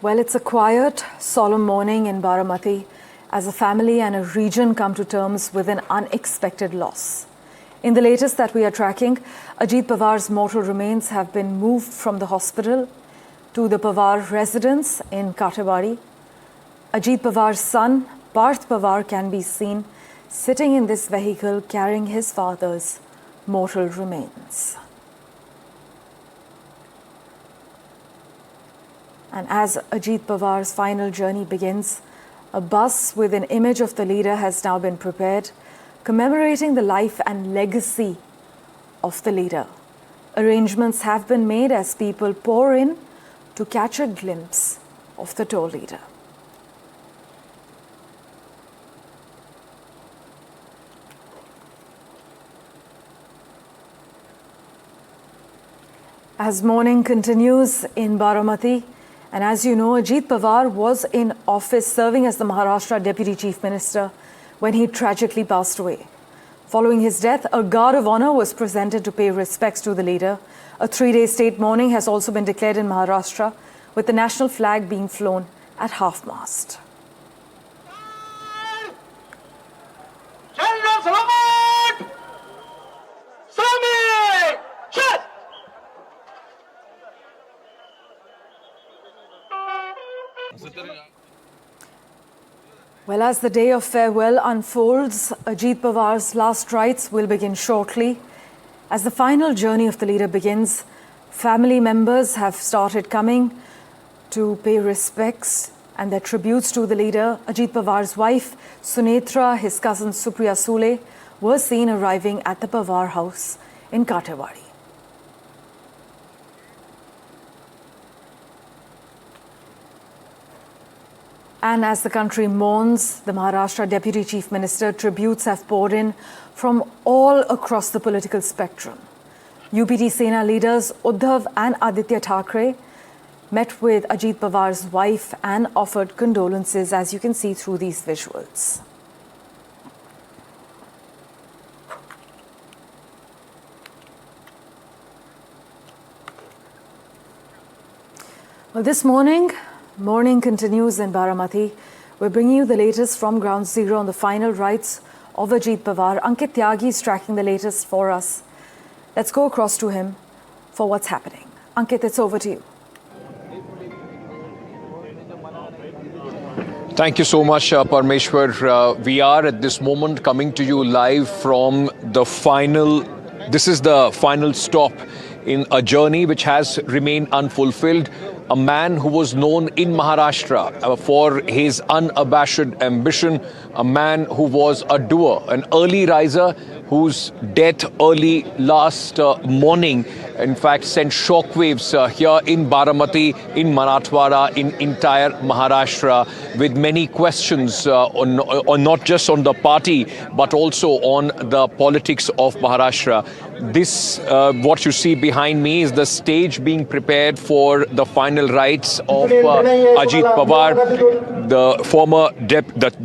Well, it's a quiet, solemn morning in Baramati as a family and a region come to terms with an unexpected loss. In the latest that we are tracking, Ajit Pawar's mortal remains have been moved from the hospital to the Pawar residence in Katewadi. Ajit Pawar's son, Parth Pawar, can be seen sitting in this vehicle carrying his father's mortal remains. And as Ajit Pawar's final journey begins, a bus with an image of the leader has now been prepared, commemorating the life and legacy of the leader. Arrangements have been made as people pour in to catch a glimpse of the tall leader. As mourning continues in Baramati, and as you know, Ajit Pawar was in office serving as the Maharashtra Deputy Chief Minister when he tragically passed away. Following his death, a guard of honor was presented to pay respects to the leader. A 3-day state mourning has also been declared in Maharashtra, with the national flag being flown at half-mast. Well, as the day of farewell unfolds, Ajit Pawar's last rites will begin shortly. As the final journey of the leader begins, family members have started coming to pay respects and their tributes to the leader. Ajit Pawar's wife, Sunetra, his cousin Supriya Sule, were seen arriving at the Pawar house in Katewadi. And as the country mourns, the Maharashtra Deputy Chief Minister, tributes have poured in from all across the political spectrum. UPT Sena leaders Uddhav and Aditya Thackeray met with Ajit Pawar's wife and offered condolences, as you can see through these visuals. Well, this morning, mourning continues in Baramati. We're bringing you the latest from ground zero on the final rites of Ajit Pawar. Ankit Tyagi is tracking the latest for us. Let's go across to him for what's happening. Ankit, it's over to you. Thank you so much, Parmeshwar. We are at this moment coming to you live from the final. This is the final stop in a journey which has remained unfulfilled. A man who was known in Maharashtra for his unabashed ambition, a man who was a doer, an early riser whose death early last morning, in fact, sent shockwaves here in Baramati, in Marathwada, in entire Maharashtra, with many questions on not just on the party, but also on the politics of Maharashtra. This, what you see behind me, is the stage being prepared for the final rites of Ajit Pawar, the former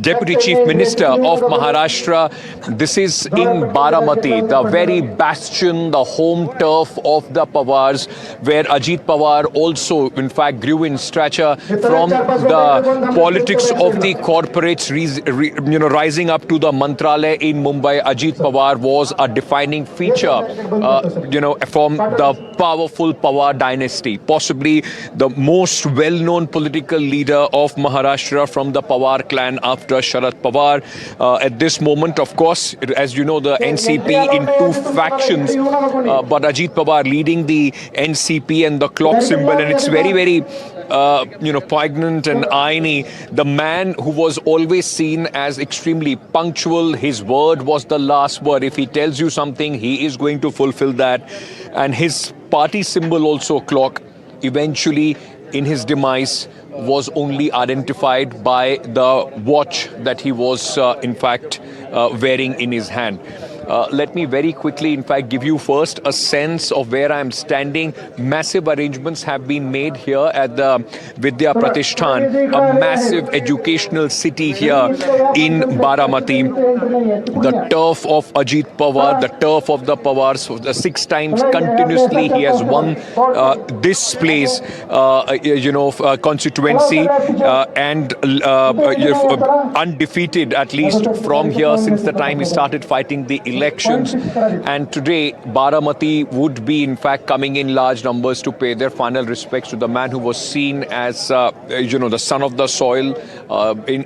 Deputy Chief Minister of Maharashtra. This is in Baramati, the very bastion, the home turf of the Pawars, where Ajit Pawar also, in fact, grew in stature from the politics of the corporates, rising up to the Mantralaya in Mumbai. Ajit Pawar was a defining feature, from the powerful Pawar dynasty, possibly the most well-known political leader of Maharashtra from the Pawar clan after Sharad Pawar. At this moment, of course, as you know, the NCP in two factions, but Ajit Pawar leading the NCP and the clock symbol, and it's very, very poignant and irony. The man who was always seen as extremely punctual, his word was the last word. If he tells you something, he is going to fulfill that. And his party symbol, also clock, eventually in his demise was only identified by the watch that he was in fact wearing in his hand. Let me very quickly, in fact, give you first a sense of where I'm standing. Massive arrangements have been made here at the Vidya Pratishthan, a massive educational city here in Baramati. The turf of Ajit Pawar, the turf of the Pawars, the 6 times continuously he has won this place, constituency, and undefeated at least from here since the time he started fighting the elections. And today, Baramati would be in fact coming in large numbers to pay their final respects to the man who was seen as, the son of the soil.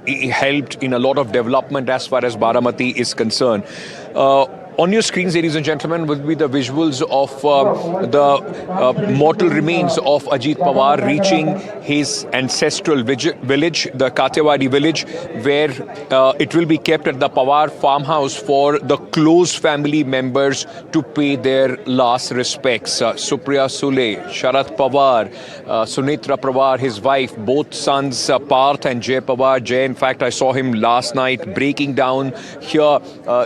He helped in a lot of development as far as Baramati is concerned. On your screens, ladies and gentlemen, will be the visuals of the mortal remains of Ajit Pawar reaching his ancestral village, the Katewadi village, where it will be kept at the Pawar farmhouse for the close family members to pay their last respects. Supriya Sule, Sharat Pawar, Sunitra Pawar, his wife, both sons, Parth and Jay Pawar. Jay, in fact, I saw him last night breaking down here,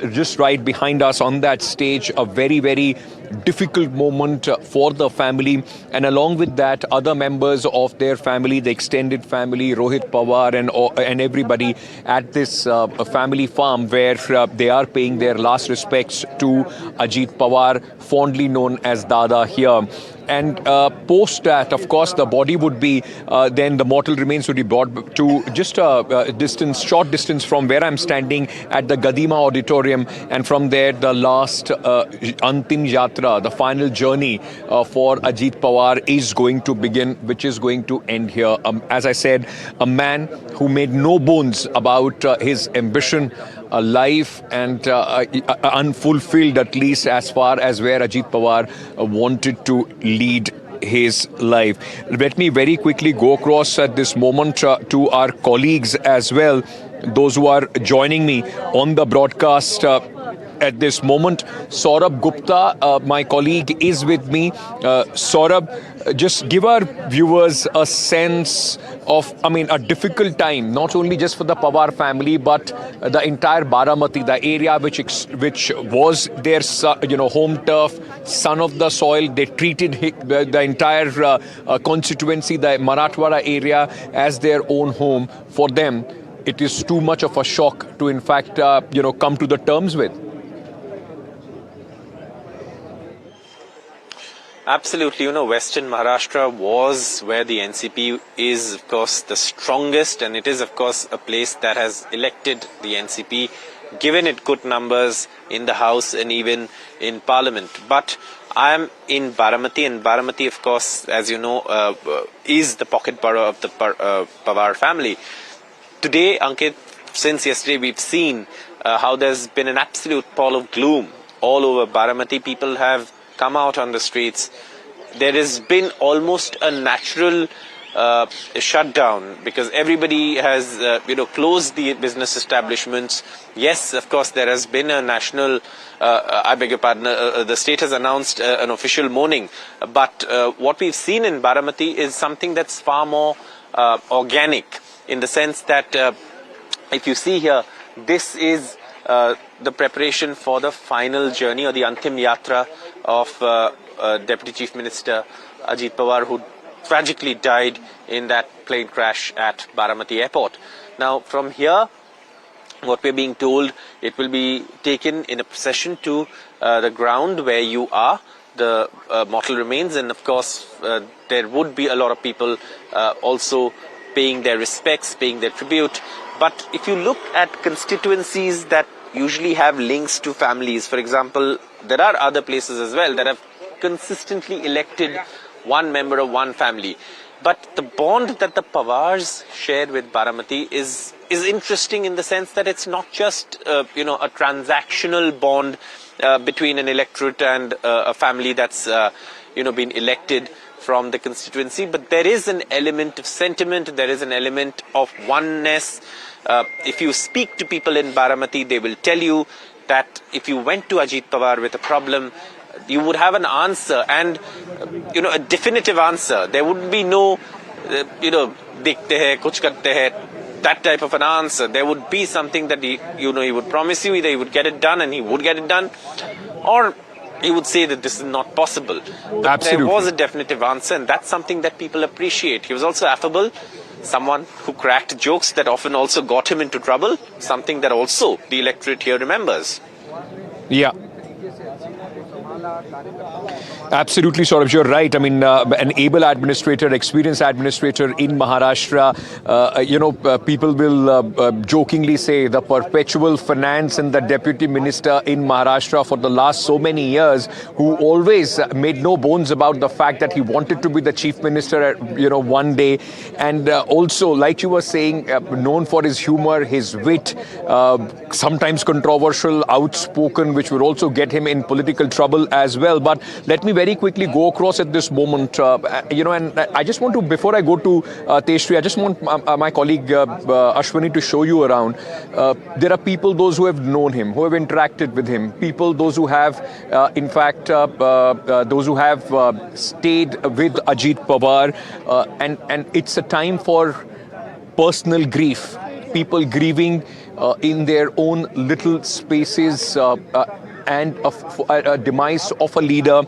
just right behind us on that stage. A very, very difficult moment for the family, and along with that, other members of their family, the extended family, Rohit Pawar and everybody at this family farm where they are paying their last respects to Ajit Pawar, fondly known as Dada here. And post that, of course, the body would be, then the mortal remains would be brought to just a short distance from where I'm standing at the Gadima Auditorium. And from there, the last Antim Yatra, the final journey for Ajit Pawar is going to begin, which is going to end here. As I said, a man who made no bones about his ambition, a life and unfulfilled, at least as far as where Ajit Pawar wanted to lead his life. Let me very quickly go across at this moment to our colleagues as well, those who are joining me on the broadcast at this moment. Saurabh Gupta, my colleague, is with me. Saurabh, just give our viewers a sense of, a difficult time, not only just for the Pawar family, but the entire Baramati, the area which was their, home turf, son of the soil. They treated the entire constituency, the Marathwada area, as their own home. For them, it is too much of a shock to, in fact, come to the terms with. Absolutely. Western Maharashtra was where the NCP is, of course, the strongest, and it is, of course, a place that has elected the NCP, given it good numbers in the House and even in Parliament. But I am in Baramati, and Baramati, of course, as you know, is the pocket borough of the Pawar family. Today, Ankit, since yesterday, we've seen how there's been an absolute pall of gloom all over Baramati. People have come out on the streets. There has been almost a natural shutdown because everybody has, closed the business establishments. Yes, of course, there has been a national, I beg your pardon, the state has announced an official mourning. But what we've seen in Baramati is something that's far more organic, in the sense that if you see here, this is the preparation for the final journey, or the Antim Yatra of Deputy Chief Minister Ajit Pawar, who tragically died in that plane crash at Baramati Airport. Now, from here, what we're being told, it will be taken in a procession to the ground where you are, the mortal remains, and of course, there would be a lot of people also paying their respects, paying their tribute. But if you look at constituencies that usually have links to families, for example, there are other places as well that have consistently elected one member of one family. But the bond that the Pawars shared with Baramati is interesting, in the sense that it's not just a transactional bond between an electorate and a family that's been elected from the constituency, but there is an element of sentiment, there is an element of oneness. If you speak to people in Baramati, they will tell you that if you went to Ajit Pawar with a problem, you would have an answer, and a definitive answer. There would be no, dekhte hai, kuch karte hai. that type of an answer. There would be something that he would promise you, either he would get it done and he would get it done, or he would say that this is not possible. But Absolutely. there was a definitive answer, and that's something that people appreciate. He was also affable, someone who cracked jokes that often also got him into trouble, something that also the electorate here remembers. Yeah. Absolutely, Saurabh, you're right. I mean, an able administrator, experienced administrator in Maharashtra, people will jokingly say the perpetual finance and the deputy minister in Maharashtra for the last so many years, who always made no bones about the fact that he wanted to be the chief minister, one day. And also, like you were saying, known for his humor, his wit, sometimes controversial, outspoken, which would also get him in political trouble as well. But let me very quickly go across at this moment, and I just want to, before I go to Teshri, I just want my colleague Ashwini to show you around. There are people, those who have known him, who have interacted with him, people, those who have, those who have stayed with Ajit Pawar, and it's a time for personal grief, people grieving in their own little spaces, and a demise of a leader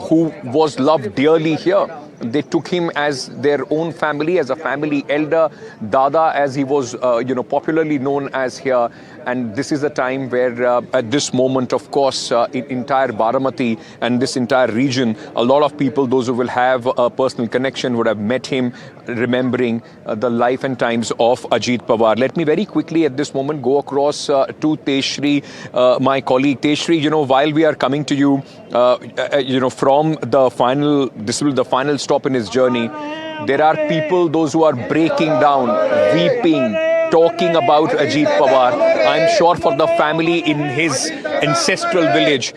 who was loved dearly here. They took him as their own family, as a family elder, Dada, as he was, popularly known as here. And this is a time where, at this moment, of course, in entire Baramati and this entire region, a lot of people, those who will have a personal connection, would have met him, remembering the life and times of Ajit Pawar. Let me very quickly at this moment go across to Teshri, my colleague. Teshri, while we are coming to you, from the final, this will be the final stop in his journey, there are people, those who are breaking down, weeping, talking about Ajit Pawar. I'm sure for the family in his ancestral village,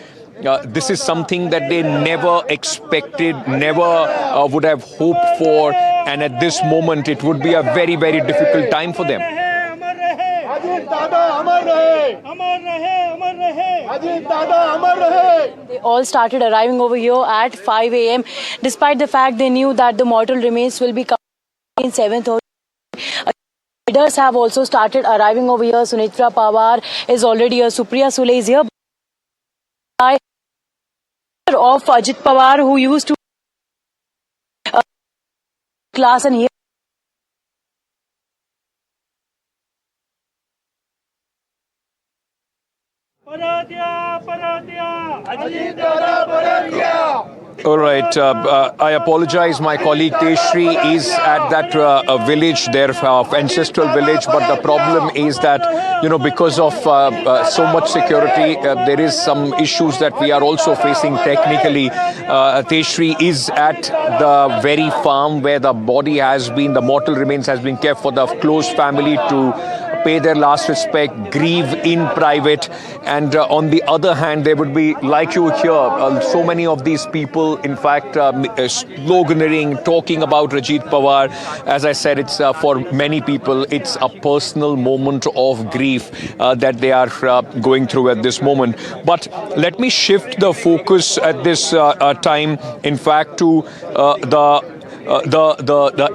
this is something that they never expected, never would have hoped for. And at this moment, it would be a very, very difficult time for them. They all started arriving over here at 5 a.m. despite the fact they knew that the mortal remains will be coming in 7:30. Leaders have also started arriving over here. Sunitra Pawar is already here. Supriya Sule is here. Of Ajit Pawar, who used to class and here. All right. I apologize. My colleague Teshri is at that village, their ancestral village. But the problem is that, because of so much security, there is some issues that we are also facing technically. Teshri is at the very farm where the body has been, the mortal remains has been kept for the close family to pay their last respect, grieve in private. And on the other hand, there would be, like you hear, so many of these people, in fact, sloganeering, talking about Ajit Pawar. As I said, it's for many people, it's a personal moment of grief that they are going through at this moment. But let me shift the focus at this time, in fact, to the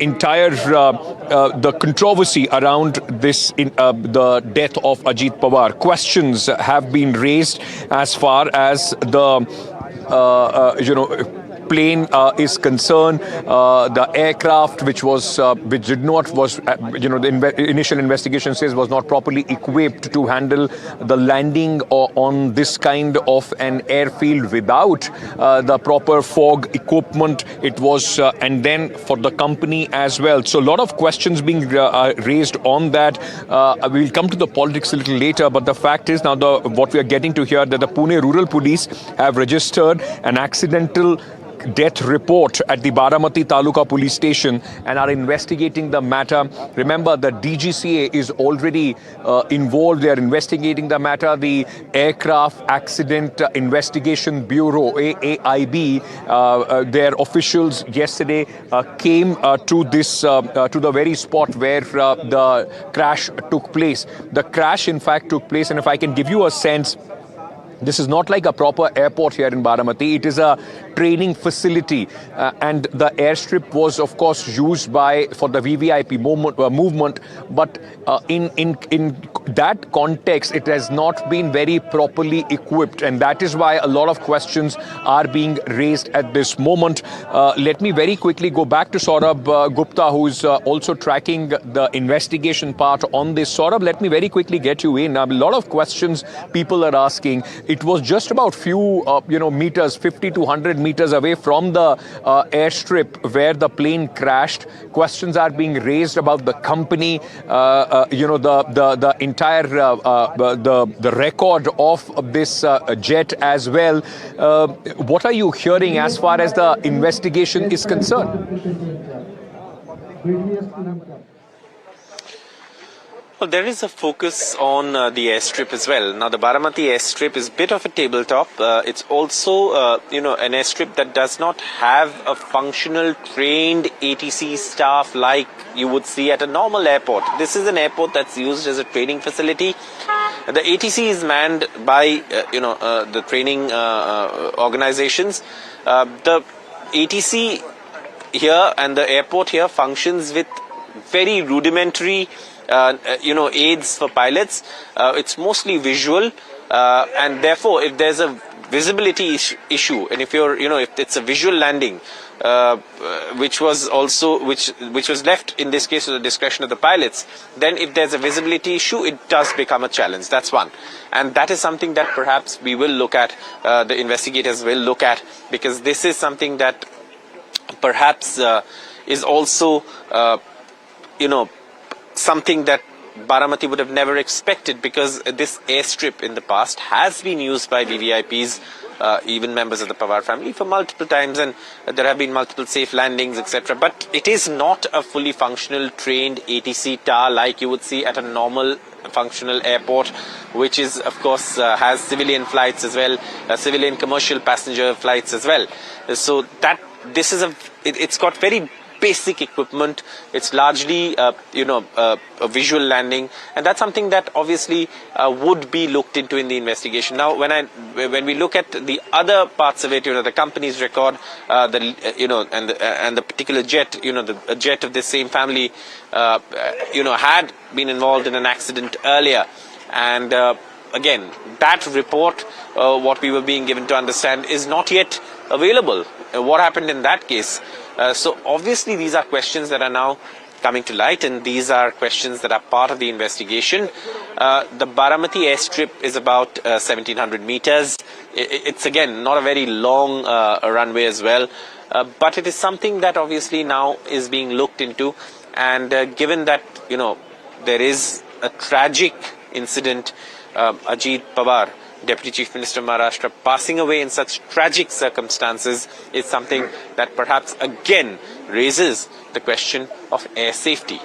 entire the controversy around this the death of Ajit Pawar. Questions have been raised as far as the plane is concerned, the aircraft which did not the initial investigation says was not properly equipped to handle the landing on this kind of an airfield without the proper fog equipment. It was and then for the company as well. So a lot of questions being raised on that. We'll come to the politics a little later, but the fact is now what we are getting to here, that the Pune Rural Police have registered an accidental death report at the Baramati Taluka police station and are investigating the matter. Remember, the DGCA is already involved. They are investigating the matter. The Aircraft Accident Investigation Bureau, AAIB, their officials yesterday came to this to the very spot where the crash took place. The crash, in fact, took place, and if I can give you a sense, This is not like a proper airport here in Baramati. It is a training facility, and the airstrip was, of course, used for the VVIP movement. But in that context, it has not been very properly equipped, and that is why a lot of questions are being raised at this moment. Let me very quickly go back to Saurabh Gupta, who is also tracking the investigation part on this. Saurabh, let me very quickly get you in. A lot of questions people are asking. It was just about few, meters, 50 to 100 meters away from the airstrip where the plane crashed. Questions are being raised about the company, the entire the record of this jet as well. What are you hearing as far as the investigation is concerned? Well, there is a focus on the airstrip as well. Now, the Baramati airstrip is a bit of a tabletop. It's also, an airstrip that does not have a functional, trained ATC staff like you would see at a normal airport. This is an airport that's used as a training facility. The ATC is manned by, the training organizations. The ATC here and the airport here functions with very rudimentary aids for pilots. It's mostly visual, and therefore if there's a visibility issue, and if if it's a visual landing, which was left in this case to the discretion of the pilots, then if there's a visibility issue, it does become a challenge. That's one, and that is something that perhaps we will look at, the investigators will look at, because this is something that perhaps is also something that Baramati would have never expected, because this airstrip in the past has been used by VVIPs, even members of the Pawar family, for multiple times, and there have been multiple safe landings, etc. But it is not a fully functional, trained ATC tower like you would see at a normal functional airport, which is, of course, has civilian flights as well, civilian commercial passenger flights as well. So that this is it's got very basic equipment. It's largely, a visual landing, and that's something that obviously would be looked into in the investigation. Now, when we look at the other parts of it, the company's record, and the particular jet, the jet of this same family, had been involved in an accident earlier, and again, that report, what we were being given to understand, is not yet available. What happened in that case? So obviously these are questions that are now coming to light, and these are questions that are part of the investigation. The Baramati airstrip is about 1,700 meters. It's again not a very long runway as well, but it is something that obviously now is being looked into, and given that there is a tragic incident, Ajit Pawar, Deputy Chief Minister of Maharashtra, passing away in such tragic circumstances, is something that perhaps again raises the question of air safety.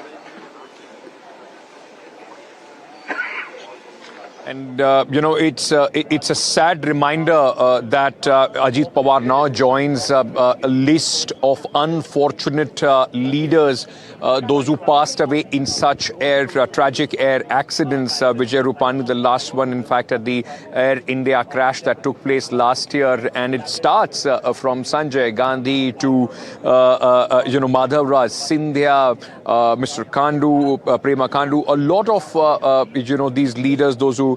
And, it's a sad reminder that Ajit Pawar now joins a list of unfortunate leaders, those who passed away in such tragic air accidents. Vijay Rupani, the last one, in fact, at the Air India crash that took place last year. And it starts from Sanjay Gandhi to, Madhav Raj, Sindhya, Mr. Kandu, Prema Kandu, a lot of, these leaders, those who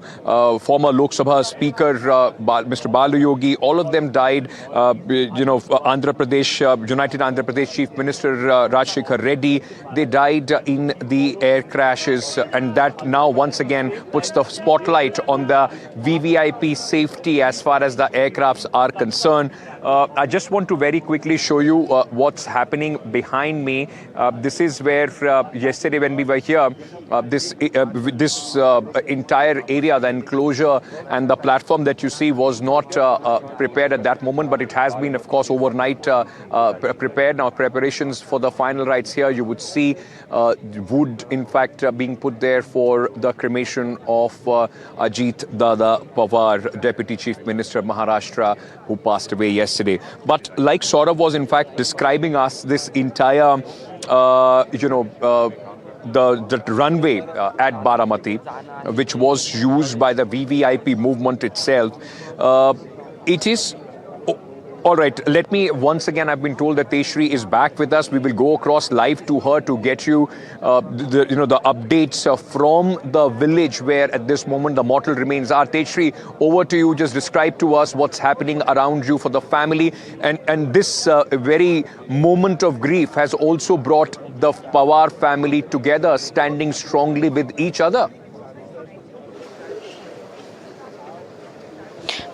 former Lok Sabha Speaker Mr. Balu Yogi, all of them died. Andhra Pradesh, United Andhra Pradesh Chief Minister Rajshekhar Reddy, they died in the air crashes, and that now once again puts the spotlight on the VVIP safety as far as the aircrafts are concerned. I just want to very quickly show you what's happening behind me. This is where yesterday when we were here, this entire area, the enclosure and the platform that you see was not prepared at that moment, but it has been, of course, overnight prepared. Now, preparations for the final rites here, you would see wood, in fact, being put there for the cremation of Ajit Dada Pawar, Deputy Chief Minister of Maharashtra, who passed away yesterday. But like Saurabh was, in fact, describing us, this entire, the runway at Baramati, which was used by the VVIP movement itself. It is all right. Let me once again. I've been told that Teshri is back with us. We will go across live to her to get you, the updates from the village where at this moment the mortal remains are. Teshri, over to you. Just describe to us what's happening around you for the family, and this very moment of grief has also brought the Pawar family together, standing strongly with each other.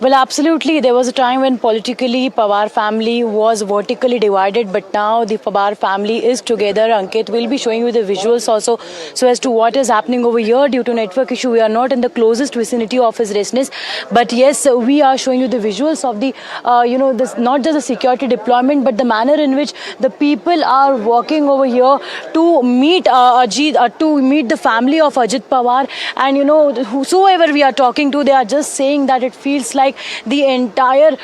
Well, absolutely. There was a time when politically Pawar family was vertically divided, but now the Pawar family is together. Ankit will be showing you the visuals also so as to what is happening over here. Due to network issue, we are not in the closest vicinity of his residence. But yes, we are showing you the visuals of the, this not just the security deployment, but the manner in which the people are walking over here to meet Ajit, to meet the family of Ajit Pawar. And whosoever we are talking to, they are just saying that it feels like the entire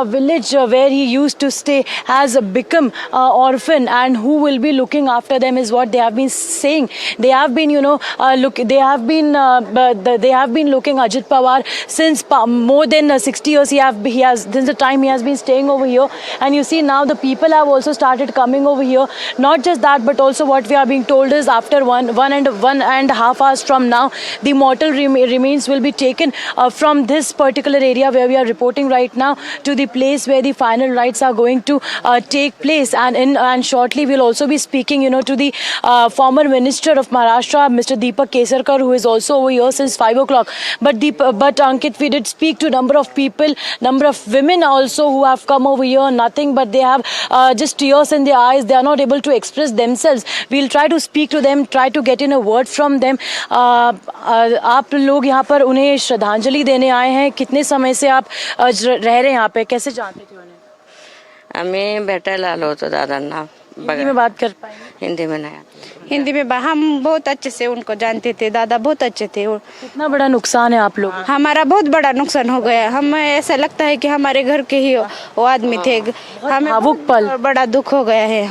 village where he used to stay has become orphan, and who will be looking after them is what they have been saying. They have been, they have been looking Ajit Pawar since more than 60 years. He has since the time he has been staying over here, and you see now the people have also started coming over here. Not just that, but also what we are being told is after one and a half hours from now, the mortal remains will be taken from this particular area where we are reporting right now to the place where the final rites are going to take place. And shortly we'll also be speaking, to the former minister of Maharashtra, Mr. Deepak Kesarkar, who is also over here since 5 o'clock. But Ankit, we did speak to a number of people, number of women also who have come over here. Nothing but they have just tears in their eyes. They are not able to express themselves. We'll try to speak to them, try to get in a word from them. आप लोग यहाँ पर उन्हें श्रद्धांजलि देने आए हैं. कितने समय से आप रह रहे हैं यहाँ पे, कैसे जानते थे उन्हें? हमें भेटायला आलो होतो दादांना. हिंदी में बात कर पाएंगे? हिंदी में नहीं. हिंदी में हम बहुत अच्छे से उनको जानते थे. दादा बहुत अच्छे थे. कितना बड़ा नुकसान है आप लोग? हमारा बहुत बड़ा नुकसान हो गया. हमें ऐसा लगता है कि हमारे घर के ही वो आदमी थे. हमें भावुक पल, बड़ा दुख हो गया है.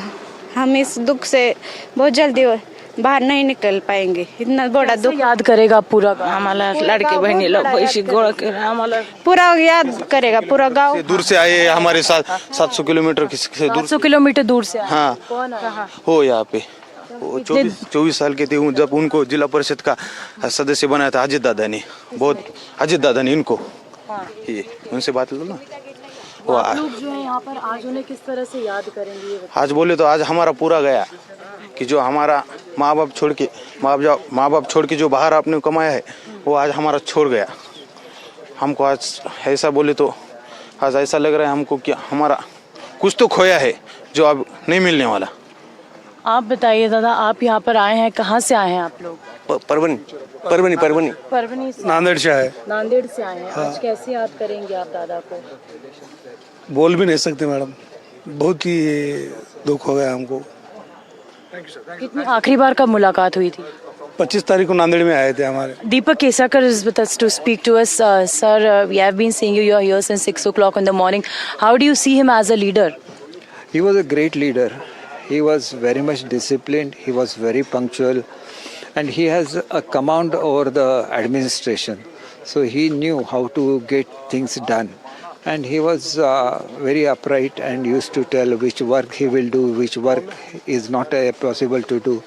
हम इस दुख से बहुत जल्दी बाहर नहीं निकल पाएंगे. इतना बड़ा दुख याद करेगा पूरा गाँव. हमारा लड़के बहनी लोग पैसे गोड़ के हमारा पूरा याद करेगा. पूरा गांव दूर से आए हमारे साथ. 700 किलोमीटर से दूर. 700 किलोमीटर दूर से. हाँ, हो यहाँ पे 24 साल के थे जब उनको जिला परिषद का सदस्य बनाया था अजित दादा ने. अजित दादा ने इनको ये उनसे बात लो ना. वो आप लोग जो है यहाँ पर आज उन्हें किस तरह से याद करेंगे? आज बोले तो आज हमारा पूरा गया कि जो हमारा माँ बाप छोड़ के जो बाहर आपने कमाया है वो आज हमारा छोड़ गया. हमको आज ऐसा बोले तो आज ऐसा लग रहा है हमको कि हमारा कुछ तो खोया है जो अब नहीं मिलने वाला. आप बताइए दादा, आप यहाँ पर आए हैं, कहाँ से आए हैं आप लोग? परभनी से. नांदेड़ से आए. नांदेड़ से आए हैं. आज कैसे याद करेंगे आप दादा को? बोल भी नहीं सकते मैडम. बहुत ही दुख हो गया हमको. कितनी आखिरी बार कब मुलाकात हुई थी? 25 तारीख को नांदेड़ में आए थे हमारे. Deepak Kesarkar is with us to speak to us. Sir, we have been seeing you. You are here since 6 o'clock in the morning. How do you see him as a leader? He was a great leader. He was very much disciplined. He was very punctual. And he has a command over the administration. So he knew how to get things done. And he was very upright and used to tell which work he will do, which work is not possible to do.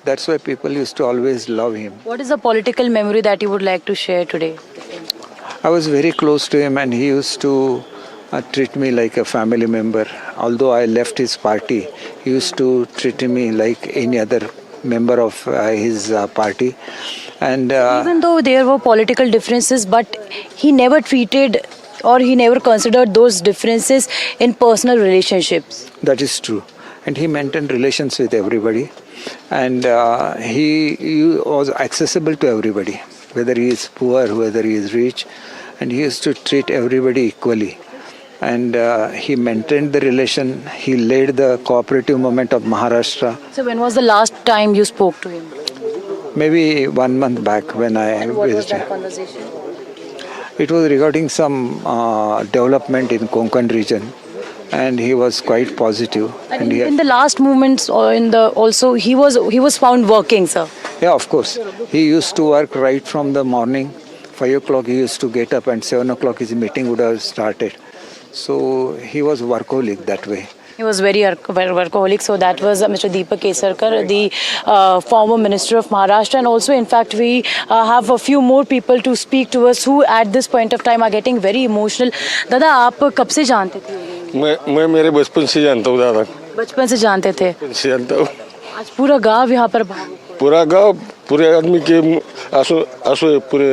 That's why people used to always love him. What is the political memory that you would like to share today? I was very close to him and he used to treat me like a family member. Although I left his party, he used to treat me like any other member of his party. And even though there were political differences, but he never treated or he never considered those differences in personal relationships. That is true. And he maintained relations with everybody. And he was accessible to everybody, whether he is poor, whether he is rich. And he used to treat everybody equally. And he maintained the relation. He led the cooperative movement of Maharashtra. So when was the last time you spoke to him? Maybe 1 month back when I And what was visited. that conversation? It was regarding some development in Konkan region. and he was quite positive. And he in the last movements, or in the also he was found working, sir. Yeah, of course. He used to work right from the morning. 5 o'clock he used to get up, and 7 o'clock his meeting would have started. So he was workaholic that way. He was very workaholic. So that was Mr. Deepak Kesarkar, the former Minister of Maharashtra. And also, in fact, we have a few more people to speak to us who at this point of time are getting very emotional. Dada, आप कब से जानते थे? मैं मेरे बचपन से जानता हूँ दादा। बचपन से जानते थे? से जानता हूँ। आज पूरा गांव यहाँ पर पूरा गांव पूरे आदमी के आंसू आंसू है पूरे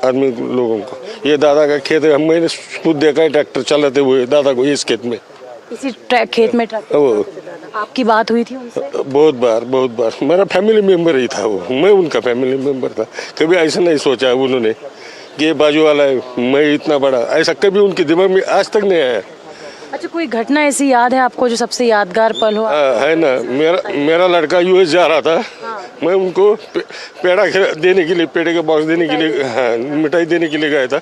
आदमी लोगों को। ये दादा का खेत है, मैंने खुद देखा है ट्रैक्टर चलाते हुए दादा को इस खेत में। इसी खेत में ट्रैक्टर। आपकी बात हुई थी उनसे? बहुत बार मेरा फैमिली मेंबर ही था वो, मैं उनका फैमिली मेंबर था। कभी ऐसा नहीं सोचा उन्होंने कि ये बाजू वाला है, मैं इतना बड़ा, ऐसा कभी उनके दिमाग में आज तक नहीं आया। अच्छा, कोई घटना ऐसी याद है आपको जो सबसे यादगार पल हो? है ना, मेरा लड़का यूएस जा रहा था। मैं उनको पेड़ा देने के लिए, पेड़े के बॉक्स देने के लिए, हाँ, मिठाई देने के लिए गया था।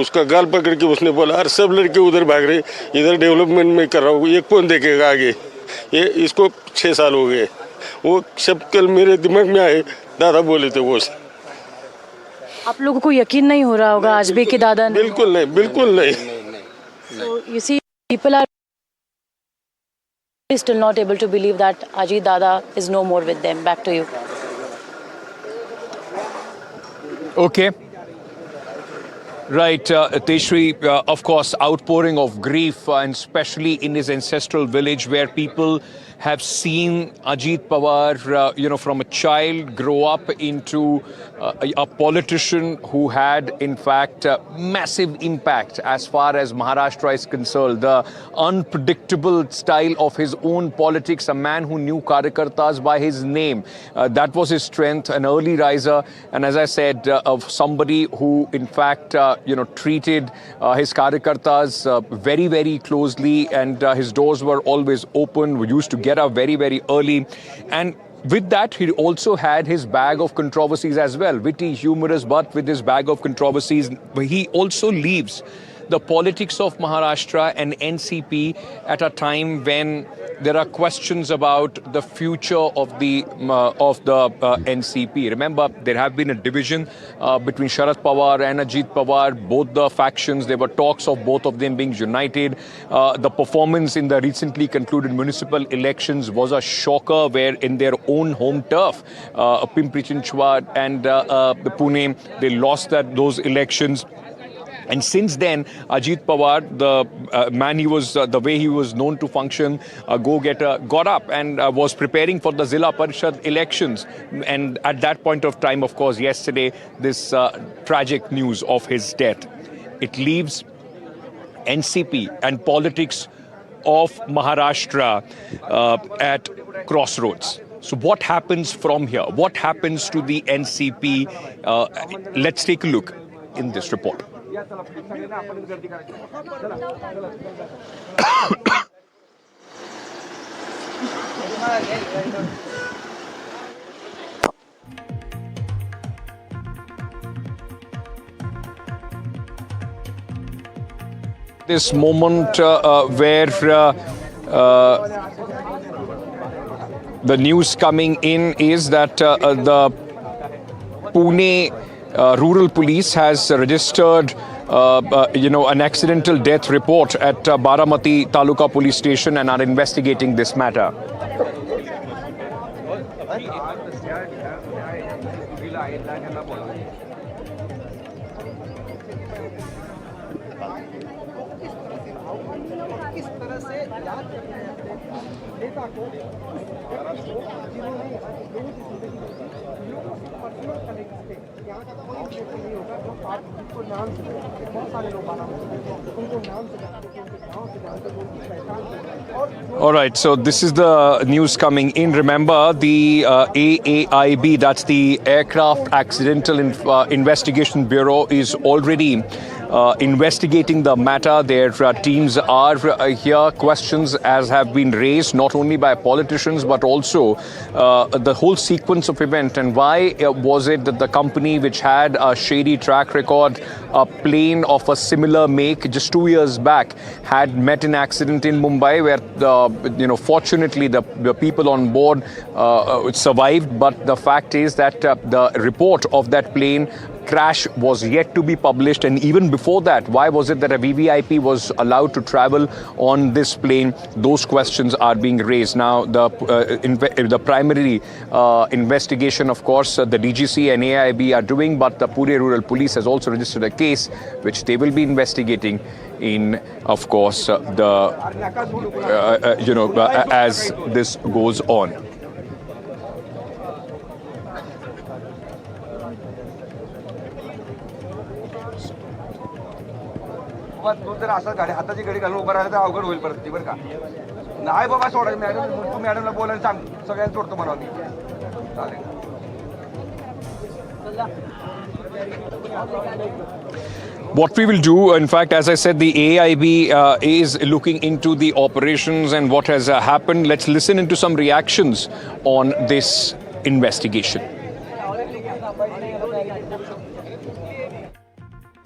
उसका गाल पकड़ के उसने बोला, अरे सब लड़के उधर भाग रहे, इधर डेवलपमेंट में कर रहा हूँ, एक कौन देखेगा आगे। ये इसको 6 साल हो गए। वो सब कल मेरे दिमाग में आए, दादा बोले थे वो। आप लोगों को यकीन नहीं हो रहा होगा आज भी कि दादा नहीं? बिल्कुल नहीं। So you see, people are still not able to believe that Ajit Dada is no more with them. Back to you. Okay. Right, Teshri, of course, outpouring of grief, and especially in his ancestral village where people have seen Ajit Pawar, from a child grow up into a politician who had, in fact, massive impact as far as Maharashtra is concerned. The unpredictable style of his own politics, a man who knew Karyakartas by his name. That was his strength, an early riser, and as I said, of somebody who, in fact, treated his Karyakartas very, very closely, and his doors were always open. We used to get up very, very early. And with that, he also had his bag of controversies as well. Witty, humorous, but with his bag of controversies, he also leaves the politics of Maharashtra and NCP at a time when there are questions about the future of the NCP. Remember, there have been a division between Sharad Pawar and Ajit Pawar, both the factions. There were talks of both of them being united. The performance in the recently concluded municipal elections was a shocker, where in their own home turf, Pimpri Chinchwad and Pune, they lost those elections. And since then, Ajit Pawar, the man he was, the way he was known to function, go-getter, got up and was preparing for the Zilla Parishad elections. And at that point of time, of course, yesterday, this tragic news of his death. It leaves NCP and politics of Maharashtra at crossroads. So what happens from here? What happens to the NCP? Let's take a look in this report. This moment where the news coming in is that the Pune Rural Police has registered an accidental death report at Baramati Taluka Police Station and are investigating this matter. All right, so this is the news coming in. Remember, the AAIB, that's the Aircraft Accidental Investigation Bureau, is already investigating the matter. Their teams are here. Questions as have been raised not only by politicians but also the whole sequence of event, and why was it that the company which had a shady track record, a plane of a similar make just 2 years back, had met an accident in Mumbai where fortunately the people on board survived, but the fact is that the report of that plane crash was yet to be published. And even before that, why was it that a VVIP was allowed to travel on this plane? Those questions are being raised. Now, the primary investigation, of course, the DGC and AIB are doing, but the Pune Rural Police has also registered a case which they will be investigating in, of course, as this goes on. तू जर असं गाडी हाताची घडी घालून उभं राहिलं तर अवघड होईल परत ती बरं का नाही बाबा सोडायचं मॅडम तू मॅडमला बोलायला सांग सगळ्यांना सोडतो म्हणावं मी चालेल. What we will do, in fact, as I said, the AIB is looking into the operations and what has happened. Let's listen into some reactions on this investigation.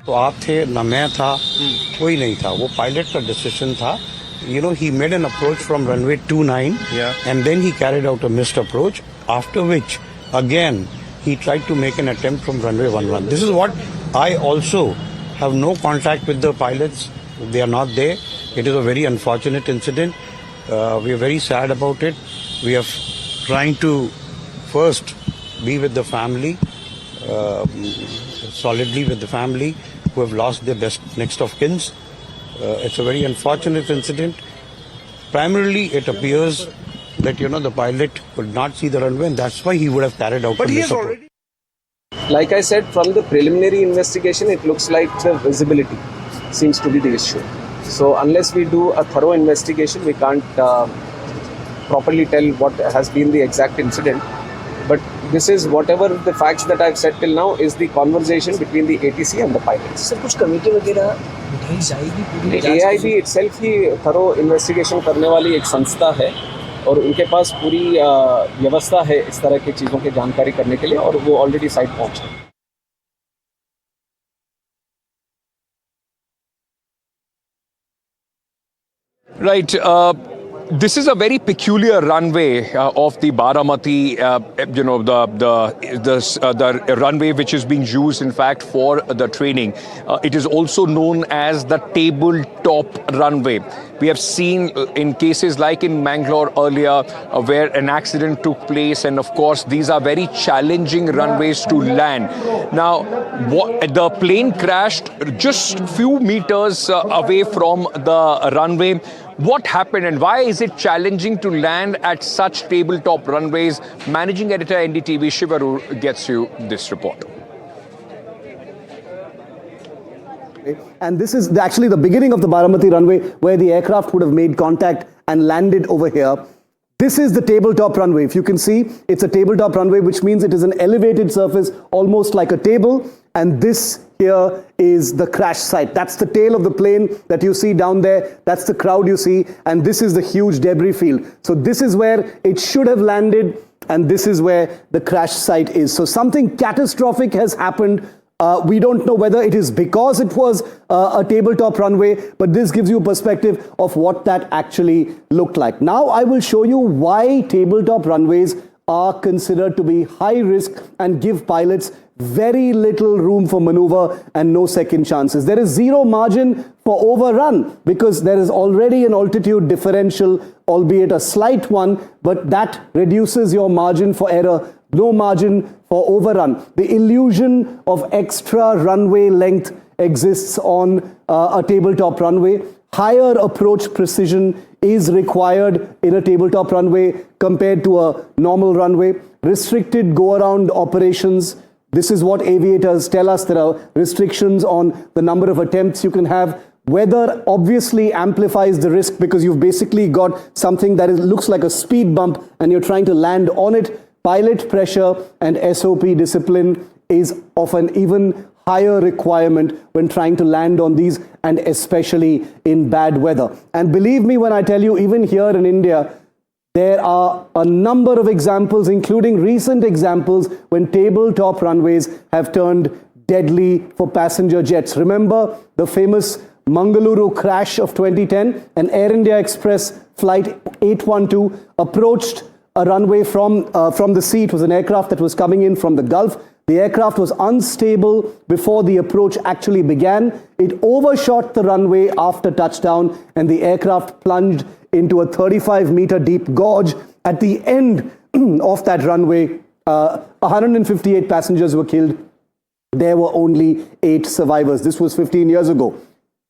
तो आप थे ना मैं था कोई नहीं था वो पायलट का डिसीजन था he made an approach from runway 29 and then he carried out a missed approach, after which again he tried to make an attempt from runway 11. This is what I also have no contact with the pilots. They are not there. It is a very unfortunate incident. We are very sad about it. We are trying to first be with the family, solidly with the family who have lost their next of kins. It's a very unfortunate incident. Primarily, it appears that the pilot could not see the runway, and that's why he would have carried out. But he is already. Like I said, from the preliminary investigation, it looks like the visibility seems to be the issue. So unless we do a thorough investigation, we can't properly tell what has been the exact incident. But this is whatever the facts that I've said till now is the conversation between the ATC and the pilots. Sir कुछ committee वगैरह बिठाई जाएगी पूरी AIB itself ही thorough investigation करने वाली एक संस्था है और उनके पास पूरी व्यवस्था है इस तरह की चीज़ों की जानकारी करने के लिए और वो ऑलरेडी साइट पहुंचे हैं. Right. This is a very peculiar runway of the Baramati, the runway which is being used, in fact, for the training. It is also known as the tabletop runway. We have seen in cases like in Mangalore earlier where an accident took place, and of course these are very challenging runways to land. Now, the plane crashed just few meters away from the runway. What happened and why is it challenging to land at such tabletop runways? Managing editor NDTV Shivaru gets you this report. And this is actually the beginning of the Baramati runway where the aircraft would have made contact and landed over here. This is the tabletop runway. If you can see, it's a tabletop runway, which means it is an elevated surface, almost like a table. And this here is the crash site. That's the tail of the plane that you see down there. That's the crowd you see. And this is the huge debris field. So this is where it should have landed. And this is where the crash site is. So something catastrophic has happened. We don't know whether it is because it was a tabletop runway, but this gives you a perspective of what that actually looked like. Now I will show you why tabletop runways are considered to be high risk and give pilots very little room for maneuver and no second chances. There is zero margin for overrun because there is already an altitude differential, albeit a slight one, but that reduces your margin for error. No margin for overrun. The illusion of extra runway length exists on a tabletop runway. Higher approach precision is required in a tabletop runway compared to a normal runway. Restricted go-around operations. This is what aviators tell us. There are restrictions on the number of attempts you can have. Weather obviously amplifies the risk because you've basically got something that looks like a speed bump and you're trying to land on it. Pilot pressure and SOP discipline is of an even higher requirement when trying to land on these, and especially in bad weather. And believe me when I tell you, even here in India, there are a number of examples, including recent examples, when tabletop runways have turned deadly for passenger jets. Remember the famous Mangaluru crash of 2010? An Air India Express flight 812 approached a runway from the sea. It was an aircraft that was coming in from the Gulf. The aircraft was unstable before the approach actually began. It overshot the runway after touchdown, and the aircraft plunged into a 35-meter deep gorge. At the end of that runway, 158 passengers were killed. There were only 8 survivors. This was 15 years ago.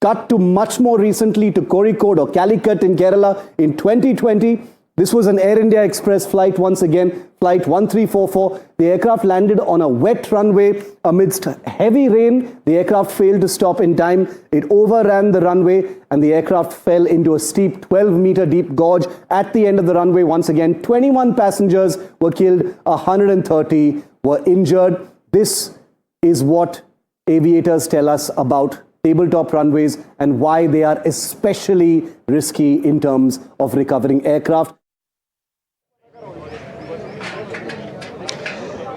Cut to much more recently to Kozhikode or Calicut in Kerala in 2020. This was an Air India Express flight once again, flight 1344. The aircraft landed on a wet runway amidst heavy rain. The aircraft failed to stop in time. It overran the runway and the aircraft fell into a steep 12-meter deep gorge at the end of the runway. Once again, 21 passengers were killed, 130 were injured. This is what aviators tell us about tabletop runways and why they are especially risky in terms of recovering aircraft.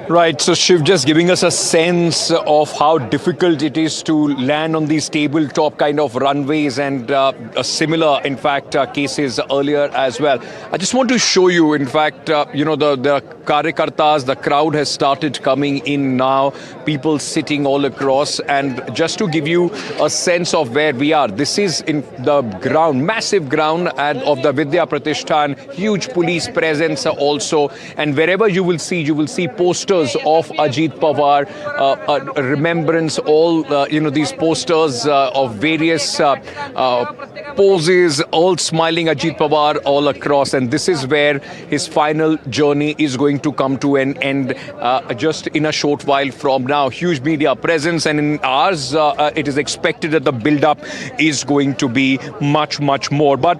Right, so Shiv, just giving us a sense of how difficult it is to land on these tabletop kind of runways, and similar, in fact, cases earlier as well. I just want to show you, in fact, the Karyakartas, the crowd has started coming in now, people sitting all across, and just to give you a sense of where we are, this is in the ground, massive ground of the Vidya Pratishthan, huge police presence also, and wherever you will see posters of Ajit Pawar, a remembrance, all these posters of various poses, all smiling Ajit Pawar all across, and this is where his final journey is going to come to an end just in a short while from now. Huge media presence, and in ours it is expected that the build-up is going to be much more. But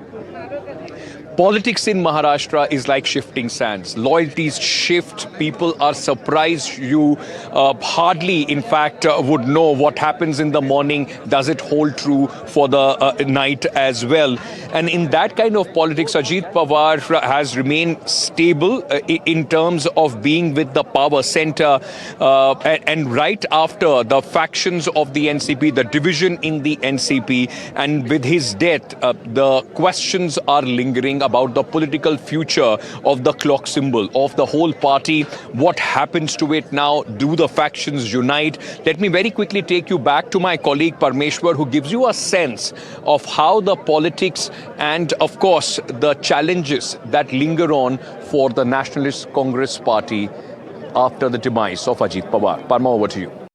politics in Maharashtra is like shifting sands. Loyalties shift. People are surprised. You hardly, in fact, would know what happens in the morning. Does it hold true for the night as well? And in that kind of politics, Ajit Pawar has remained stable in terms of being with the power center. And right after the factions of the NCP, the division in the NCP, and with his death, the questions are lingering about the political future of the clock symbol, of the whole party. What happens to it now? Do the factions unite? Let me very quickly take you back to my colleague Parmeshwar, who gives you a sense of how the politics and, of course, the challenges that linger on for the Nationalist Congress Party after the demise of Ajit Pawar. Parma, over to you.